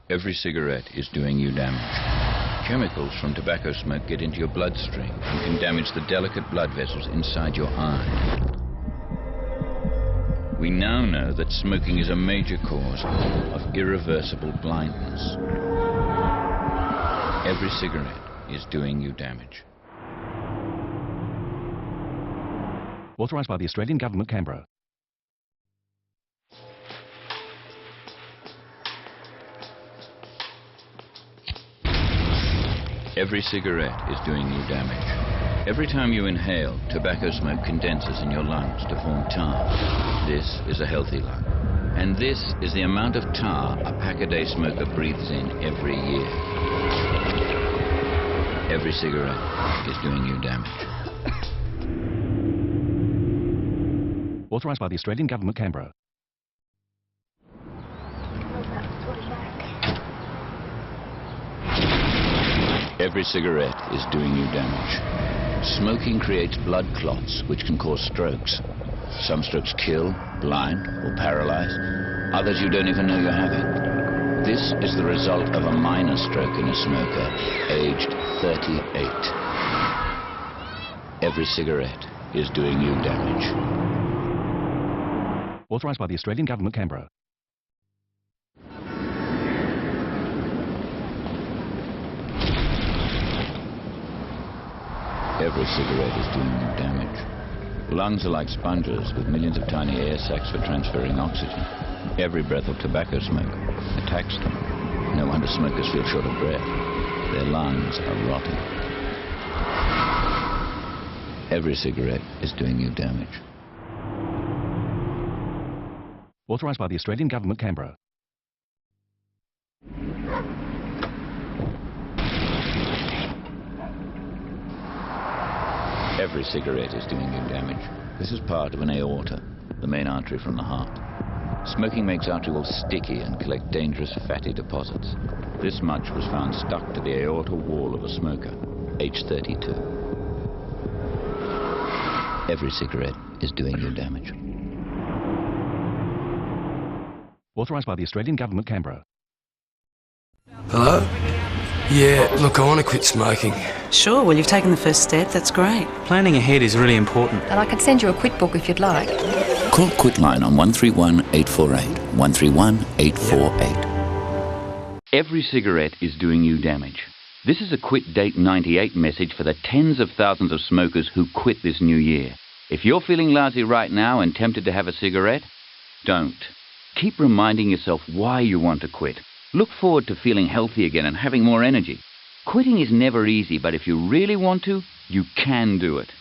Every cigarette is doing you damage. Chemicals from tobacco smoke get into your bloodstream and can damage the delicate blood vessels inside your eye. We now know that smoking is a major cause of irreversible blindness. Every cigarette is doing you damage. Authorised by the Australian Government, Canberra. Every cigarette is doing you damage. Every time you inhale, tobacco smoke condenses in your lungs to form tar. This is a healthy lung. And this is the amount of tar a pack-a-day smoker breathes in every year. Every cigarette is doing you damage. Authorised by the Australian Government, Canberra. Every cigarette is doing you damage. Smoking creates blood clots, which can cause strokes. Some strokes kill, blind, or paralyze. Others you don't even know you're having. This is the result of a minor stroke in a smoker, aged 38. Every cigarette is doing you damage. Authorised by the Australian Government, Canberra. Every cigarette is doing you damage. Lungs are like sponges with millions of tiny air sacs for transferring oxygen. Every breath of tobacco smoke attacks them. No wonder smokers feel short of breath. Their lungs are rotting. Every cigarette is doing you damage. Authorised by the Australian Government, Canberra. Every cigarette is doing you damage. This is part of an aorta, the main artery from the heart. Smoking makes artery walls sticky and collect dangerous fatty deposits. This much was found stuck to the aorta wall of a smoker, age 32. Every cigarette is doing you damage. Authorised by the Australian Government, Canberra. Hello? Yeah, look, I want to quit smoking. Sure, well, you've taken the first step. That's great. Planning ahead is really important. And I can send you a quit book if you'd like. Call Quitline on 131 848. 131 848. Every cigarette is doing you damage. This is a Quit Date 98 message for the tens of thousands of smokers who quit this new year. If you're feeling lousy right now and tempted to have a cigarette, don't. Keep reminding yourself why you want to quit. Look forward to feeling healthy again and having more energy. Quitting is never easy, but if you really want to, you can do it.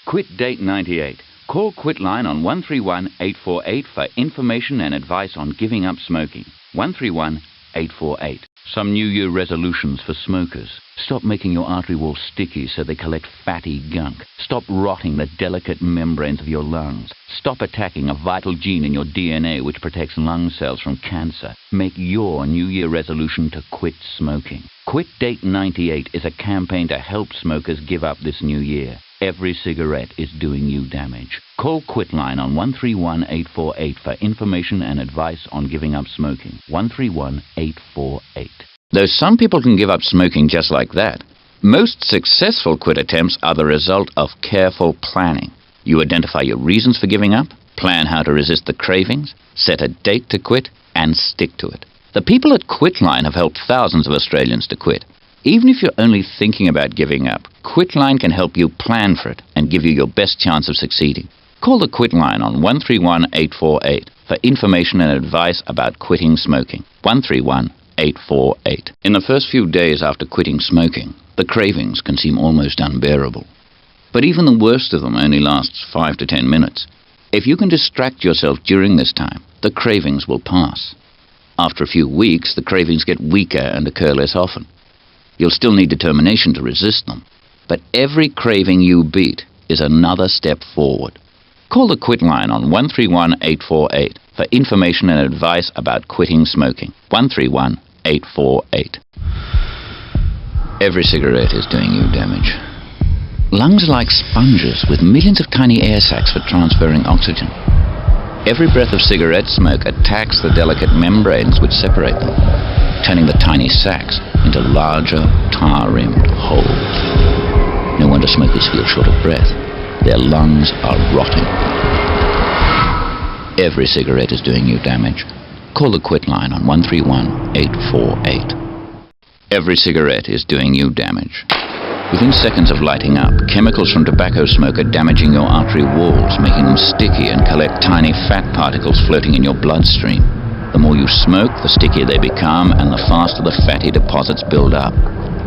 Quit Date 98. Call Quitline on 131 848 for information and advice on giving up smoking. 131 848. Some New Year resolutions for smokers. Stop making your artery walls sticky so they collect fatty gunk. Stop rotting the delicate membranes of your lungs. Stop attacking a vital gene in your DNA which protects lung cells from cancer. Make your New Year resolution to quit smoking. Quit Date 98 is a campaign to help smokers give up this new year. Every cigarette is doing you damage. Call Quitline on 131 848 for information and advice on giving up smoking. 131 848. Though some people can give up smoking just like that, most successful quit attempts are the result of careful planning. You identify your reasons for giving up, plan how to resist the cravings, set a date to quit, and stick to it. The people at Quitline have helped thousands of Australians to quit. Even if you're only thinking about giving up, Quitline can help you plan for it and give you your best chance of succeeding. Call the Quitline on 131 848 for information and advice about quitting smoking. 131 848. In the first few days after quitting smoking, the cravings can seem almost unbearable. But even the worst of them only lasts 5 to 10 minutes. If you can distract yourself during this time, the cravings will pass. After a few weeks, the cravings get weaker and occur less often. You'll still need determination to resist them, but every craving you beat is another step forward. Call the Quitline on 131 848 for information and advice about quitting smoking. 131 848. Every cigarette is doing you damage. Lungs are like sponges with millions of tiny air sacs for transferring oxygen. Every breath of cigarette smoke attacks the delicate membranes which separate them, turning the tiny sacs into larger, tar-rimmed holes. No wonder smokers feel short of breath. Their lungs are rotting. Every cigarette is doing you damage. Call the Quitline on 131-848. Every cigarette is doing you damage. Within seconds of lighting up, chemicals from tobacco smoke are damaging your artery walls, making them sticky and collect tiny fat particles floating in your bloodstream. The more you smoke, the stickier they become, and the faster the fatty deposits build up.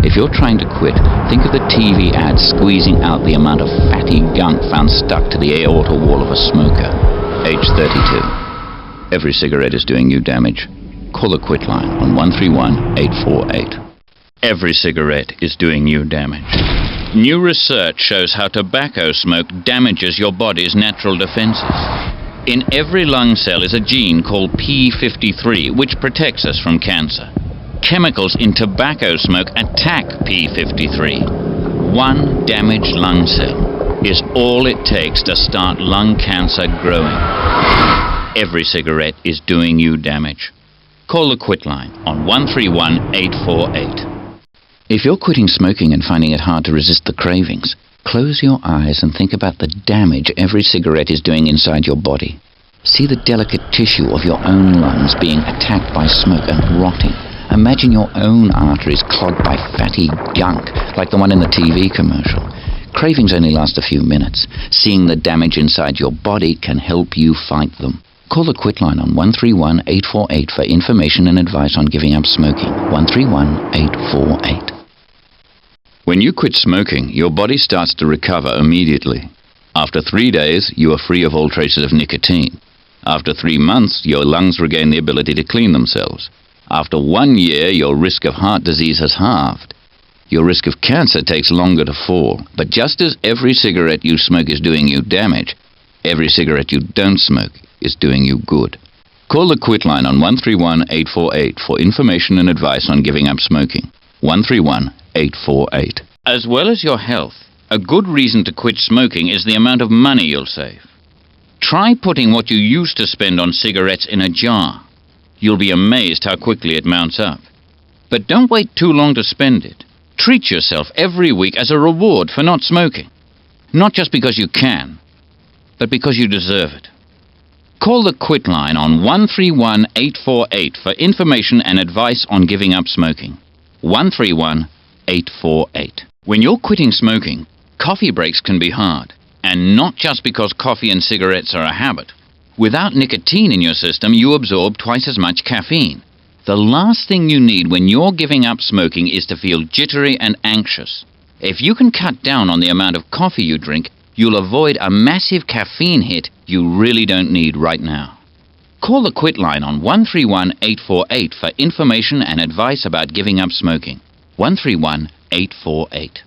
If you're trying to quit, think of the TV ads squeezing out the amount of fatty gunk found stuck to the aorta wall of a smoker. Age 32. Every cigarette is doing you damage. Call the Quitline on 131-848. Every cigarette is doing you damage. New research shows how tobacco smoke damages your body's natural defenses. In every lung cell is a gene called P53, which protects us from cancer. Chemicals in tobacco smoke attack P53. One damaged lung cell is all it takes to start lung cancer growing. Every cigarette is doing you damage. Call the Quitline on 131-848. If you're quitting smoking and finding it hard to resist the cravings, close your eyes and think about the damage every cigarette is doing inside your body. See the delicate tissue of your own lungs being attacked by smoke and rotting. Imagine your own arteries clogged by fatty gunk, like the one in the TV commercial. Cravings only last a few minutes. Seeing the damage inside your body can help you fight them. Call the Quitline on 131-848 for information and advice on giving up smoking. 131-848. When you quit smoking, your body starts to recover immediately. After 3 days, you are free of all traces of nicotine. After 3 months, your lungs regain the ability to clean themselves. After 1 year, your risk of heart disease has halved. Your risk of cancer takes longer to fall. But just as every cigarette you smoke is doing you damage, every cigarette you don't smoke is doing you good. Call the Quitline on 131-848 for information and advice on giving up smoking. 131-848. As well as your health, a good reason to quit smoking is the amount of money you'll save. Try putting what you used to spend on cigarettes in a jar. You'll be amazed how quickly it mounts up. But don't wait too long to spend it. Treat yourself every week as a reward for not smoking. Not just because you can, but because you deserve it. Call the Quitline on 131-848 for information and advice on giving up smoking. 131-848. When you're quitting smoking, coffee breaks can be hard. And not just because coffee and cigarettes are a habit. Without nicotine in your system, you absorb twice as much caffeine. The last thing you need when you're giving up smoking is to feel jittery and anxious. If you can cut down on the amount of coffee you drink, you'll avoid a massive caffeine hit you really don't need right now. Call the Quitline on 131-848 for information and advice about giving up smoking. 131-848.